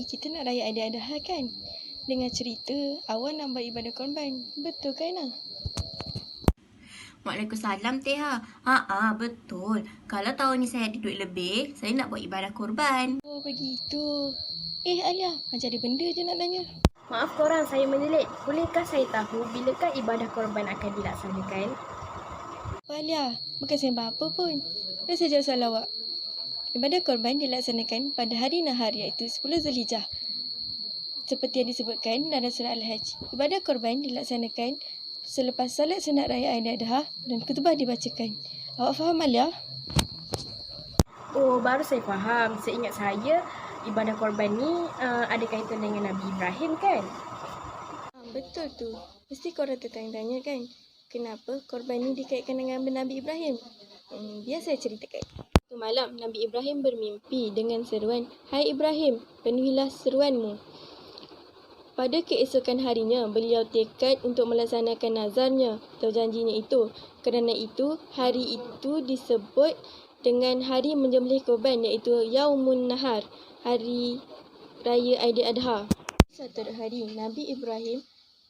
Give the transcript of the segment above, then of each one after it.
ni kita nak raya Aidiladha kan? Dengar cerita, awak nak buat ibadah korban. Betul kan, Nah? Waalaikumsalam, Teha. Betul. Kalau tahun ni saya ada duit lebih, saya nak buat ibadah korban. Oh, begitu. Alia, macam ada benda je nak tanya. Maaf korang, saya menyelit. Bolehkah saya tahu bilakah ibadah korban akan dilaksanakan? Oh, Alia, bukan sembah apa pun. Dah saja soal awak. Ibadah korban dilaksanakan pada hari nahar iaitu 10 Zulhijjah. Seperti yang disebutkan dalam surah Al-Hajj. Ibadah korban dilaksanakan selepas salat sunat raya Aidiladha dan khutbah dibacakan. Awak faham, Alia? Oh, baru saya faham. Seingat saya, ibadah korban ni ada kaitan dengan Nabi Ibrahim kan? Betul tu. Mesti korang tertanya-tanya kan? Kenapa korban ni dikaitkan dengan Nabi Ibrahim? Biar saya ceritakan. Satu malam, Nabi Ibrahim bermimpi dengan seruan, "Hai Ibrahim, penuhilah seruanmu." Pada keesokan harinya, beliau tekad untuk melaksanakan nazarnya atau janjinya itu. Kerana itu, hari itu disebut dengan hari menyembelih korban iaitu Yaumun Nahar, hari raya Aidiladha. Satu hari, Nabi Ibrahim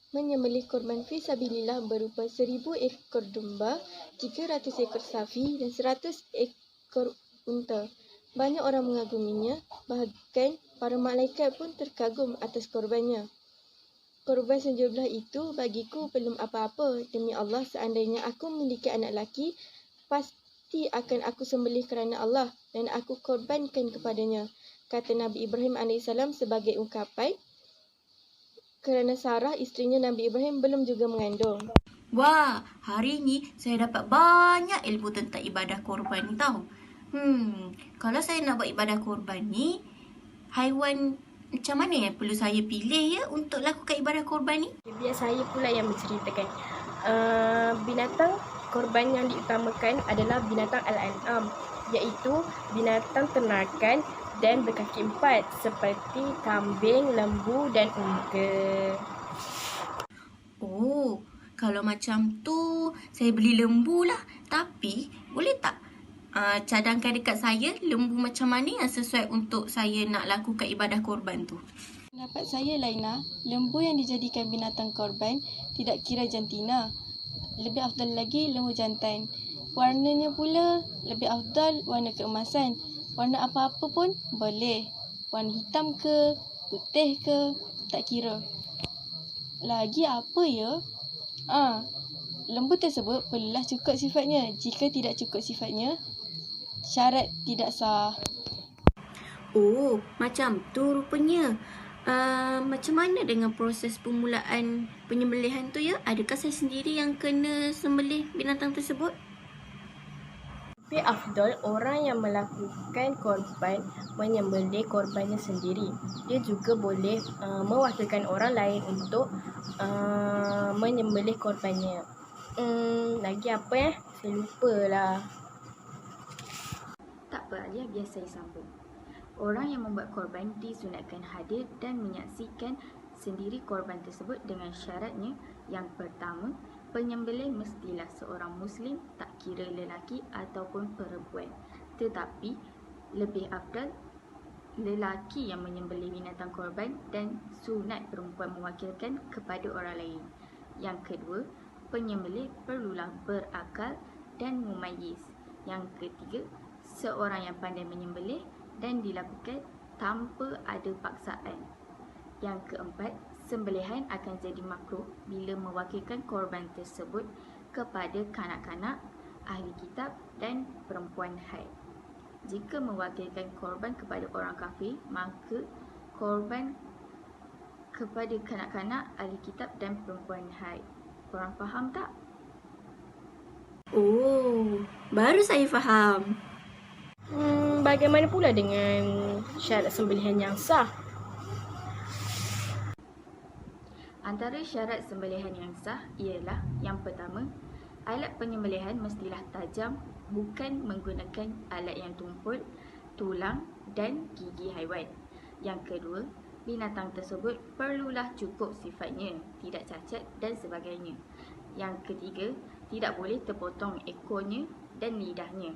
menyembelih korban fi sabilillah berupa 1000 ekor domba, 300 ekor sapi dan 100 ekor unta. Banyak orang mengaguminya, bahkan para malaikat pun terkagum atas korbannya. Korban sejumlah itu bagiku belum apa-apa. Demi Allah, seandainya aku memiliki anak lelaki, pasti akan aku sembelih kerana Allah dan aku korbankan kepadanya, kata Nabi Ibrahim AS sebagai ungkapan kerana Sarah, isterinya Nabi Ibrahim, belum juga mengandung. Wah, hari ni saya dapat banyak ilmu tentang ibadah korban ni tau. Kalau saya nak buat ibadah korban ni, haiwan macam mana yang perlu saya pilih ya untuk lakukan ibadah korban ni? Biar saya pula yang menceritakan. Binatang korban yang diutamakan adalah binatang Al-An'am, iaitu binatang ternakan dan berkaki 4 seperti kambing, lembu dan unta. Oh, kalau macam tu saya beli lembu lah. Tapi boleh tak cadangkan dekat saya lembu macam mana yang sesuai untuk saya nak lakukan ibadah korban tu? Pendapat saya, Laina, lembu yang dijadikan binatang korban tidak kira jantina. Lebih afdal lagi lembu jantan. Warnanya pula lebih afdal warna keemasan. Warna apa-apa pun boleh. Warna hitam ke, putih ke, tak kira. Lagi apa ya? Lembu tersebut perlulah cukup sifatnya. Jika tidak cukup sifatnya, syarat tidak sah. Oh, macam tu rupanya. Macam mana dengan proses permulaan penyembelihan tu ya? Adakah saya sendiri yang kena sembelih binatang tersebut? Lebih afdal orang yang melakukan korban menyembelih korbannya sendiri. Dia juga boleh mewakilkan orang lain untuk menyembelih korbannya. Lagi apa Saya lupa lah. Tak apa Alia, biar saya sambung. Orang yang membuat korban disunatkan hadir dan menyaksikan sendiri korban tersebut dengan syaratnya. Yang pertama, penyembelih mestilah seorang Muslim, tak kira lelaki ataupun perempuan. Tetapi lebih afdal lelaki yang menyembelih binatang korban dan sunat perempuan mewakilkan kepada orang lain. Yang kedua, penyembelih perlulah berakal dan mumayyiz. Yang ketiga, seorang yang pandai menyembelih dan dilakukan tanpa ada paksaan. Yang keempat, sembelihan akan jadi makruh bila mewakilkan korban tersebut kepada kanak-kanak, ahli kitab dan perempuan haid. Jika mewakilkan korban kepada orang kafir, maka korban kepada kanak-kanak, ahli kitab dan perempuan haid. Korang faham tak? Oh, baru saya faham. Bagaimana pula dengan syarat sembelihan yang sah? Antara syarat sembelihan yang sah ialah yang pertama, alat penyembelihan mestilah tajam, bukan menggunakan alat yang tumpul, tulang dan gigi haiwan. Yang kedua, binatang tersebut perlulah cukup sifatnya, tidak cacat dan sebagainya. Yang ketiga, tidak boleh terpotong ekornya dan lidahnya.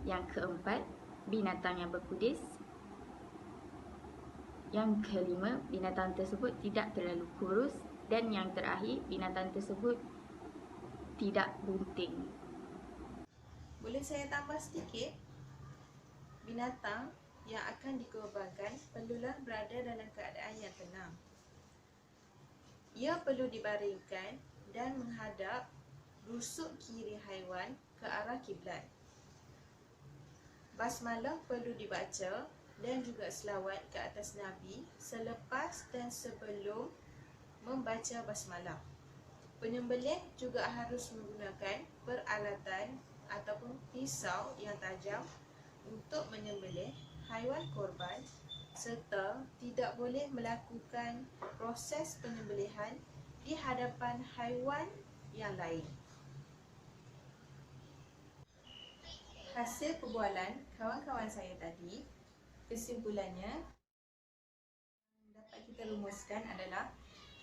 Yang keempat, binatang yang berkudis Yang kelima, binatang tersebut tidak terlalu kurus. Dan yang terakhir, binatang tersebut tidak bunting. Boleh saya tambah sedikit? Binatang yang akan dikorbankan perlulah berada dalam keadaan yang tenang. Ia perlu dibaringkan dan menghadap rusuk kiri haiwan ke arah kiblat. Basmalah perlu dibaca dan juga selawat ke atas Nabi selepas dan sebelum membaca basmalah. Penyembelih juga harus menggunakan peralatan ataupun pisau yang tajam untuk menyembelih haiwan korban serta tidak boleh melakukan proses penyembelihan di hadapan haiwan yang lain. Hasil perbualan kawan-kawan saya tadi, kesimpulannya dapat kita rumuskan adalah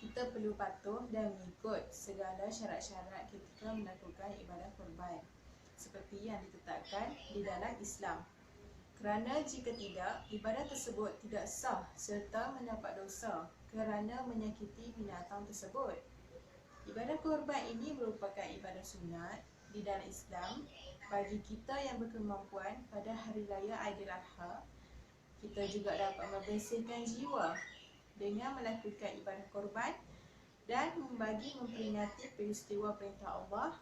kita perlu patuh dan mengikut segala syarat-syarat ketika melakukan ibadah korban seperti yang ditetapkan di dalam Islam. Kerana jika tidak, ibadah tersebut tidak sah serta mendapat dosa kerana menyakiti binatang tersebut. Ibadah korban ini merupakan ibadah sunat di dalam Islam bagi kita yang berkemampuan pada hari raya Aidiladha. Kita juga dapat membersihkan jiwa dengan melakukan ibadah korban dan memperingati peristiwa perintah Allah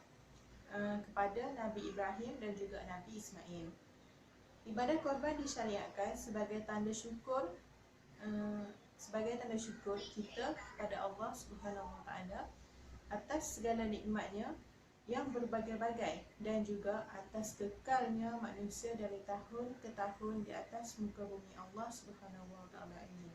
kepada Nabi Ibrahim dan juga Nabi Ismail. Ibadah korban disyariatkan sebagai tanda syukur kita kepada Allah Subhanahu Wa Taala atas segala nikmatnya yang berbagai-bagai dan juga atas kekalnya manusia dari tahun ke tahun di atas muka bumi Allah Subhanahu Wa Taala ini.